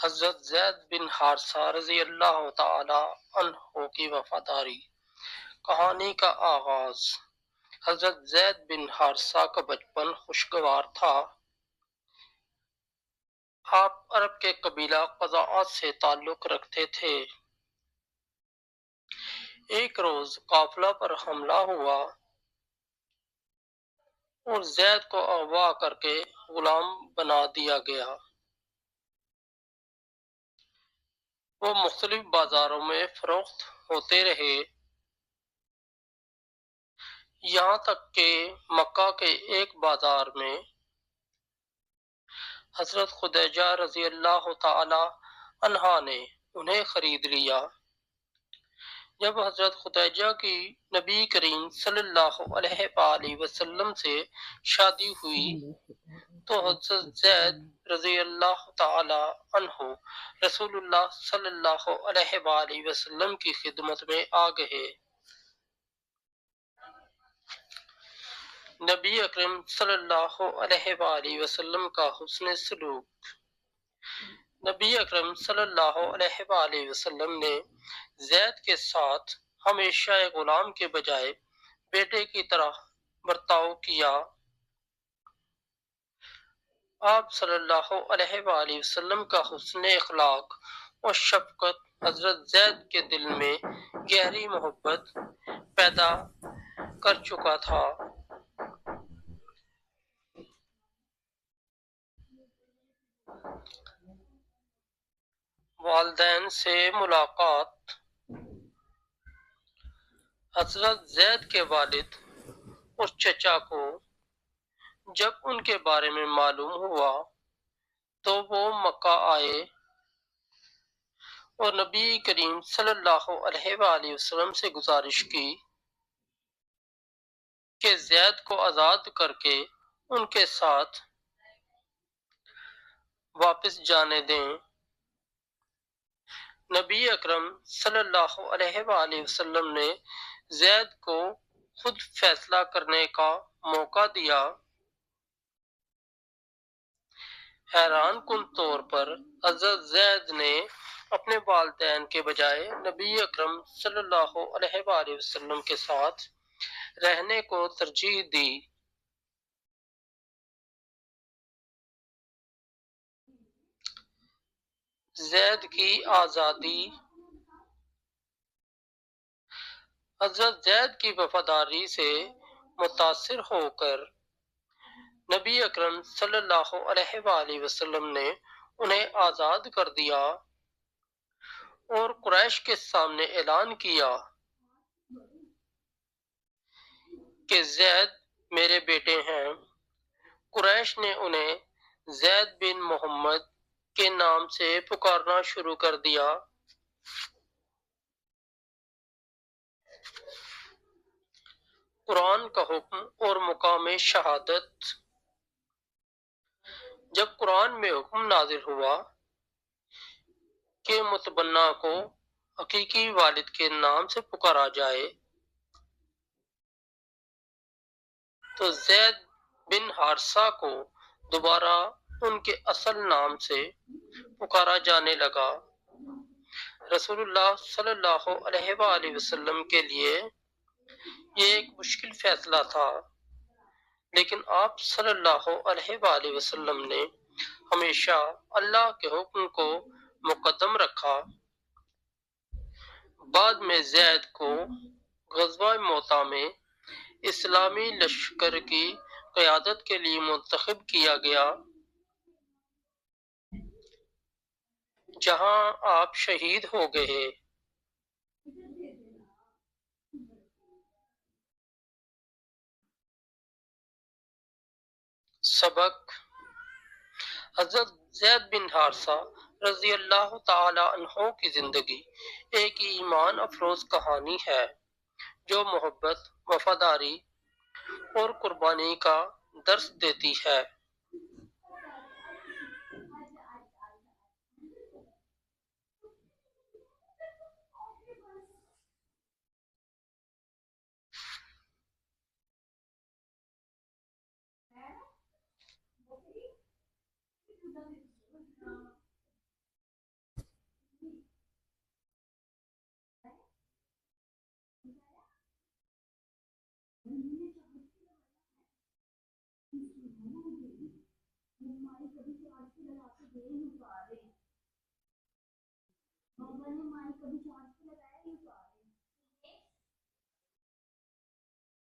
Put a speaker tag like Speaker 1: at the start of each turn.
Speaker 1: حضرت زید بن حارثہ رضی اللہ تعالی عنہ کی وفاداری۔ کہانی کا آغاز۔ حضرت زید بن حارثہ کا بچپن خوشگوار تھا۔ آپ عرب کے قبیلہ قضاعت سے تعلق رکھتے تھے۔ ایک روز قافلہ پر حملہ ہوا اور زید کو اغوا کر کے غلام بنا دیا گیا۔ وہ مختلف بازاروں میں فروخت ہوتے رہے، یہاں تک کہ مکہ کے ایک بازار میں حضرت خدیجہ رضی اللہ تعالی عنہا نے انہیں خرید لیا۔ جب حضرت خدیجہ کی نبی کریم صلی اللہ علیہ وآلہ وسلم سے شادی ہوئی تو حضرت زید رضی اللہ تعالی عنہ رسول اللہ صلی اللہ علیہ وآلہ وسلم کی خدمت میں آ گئے۔ نبی اکرم صلی اللہ علیہ وآلہ وسلم کا حسن سلوک۔ نبی اکرم صلی اللہ علیہ وآلہ وسلم نے زید کے ساتھ ہمیشہ ایک غلام کے بجائے بیٹے کی طرح برتاؤ کیا۔ آپ صلی اللہ علیہ وآلہ وسلم کا حسن اخلاق اور شفقت حضرت زید کے دل میں گہری محبت پیدا کر چکا تھا۔ والدین سے ملاقات۔ حضرت زید کے والد اور چچا کو جب ان کے بارے میں معلوم ہوا تو وہ مکہ آئے اور نبی کریم صلی اللہ علیہ وآلہ وسلم سے گزارش کی کہ زید کو آزاد کر کے ان کے ساتھ واپس جانے دیں۔ نبی اکرم صلی اللہ علیہ وآلہ وسلم نے زید کو خود فیصلہ کرنے کا موقع دیا۔ حیران کن طور پر حضرت زید نے اپنے والدین کے بجائے نبی اکرم صلی اللہ علیہ وآلہ وسلم کے ساتھ رہنے کو ترجیح دی۔ زید کی آزادی۔ حضرت زید کی وفاداری سے متاثر ہو کر نبی اکرم صلی اللہ علیہ وآلہ وسلم نے انہیں آزاد کر دیا اور قریش کے سامنے اعلان کیا کہ زید میرے بیٹے ہیں۔ قریش نے انہیں زید بن محمد کے نام سے پکارنا شروع کر دیا۔ قرآن کا حکم اور مقام شہادت۔ جب قرآن میں حکم نازل ہوا کہ متبنہ کو حقیقی والد کے نام سے پکارا جائے تو زید بن حارثہ کو دوبارہ ان کے اصل نام سے پکارا جانے لگا۔ رسول اللہ صلی اللہ علیہ وآلہ وسلم کے لیے یہ ایک مشکل فیصلہ تھا، لیکن آپ صلی اللہ علیہ وآلہ وسلم نے ہمیشہ اللہ کے حکم کو مقدم رکھا۔ بعد میں زید کو غزوہ موطا میں اسلامی لشکر کی قیادت کے لیے منتخب کیا گیا، جہاں آپ شہید ہو گئے۔ سبق۔ حضرت زید بن حارثہ رضی اللہ تعالی عنہ کی زندگی ایک ایمان افروز کہانی ہے جو محبت، وفاداری اور قربانی کا درس دیتی ہے۔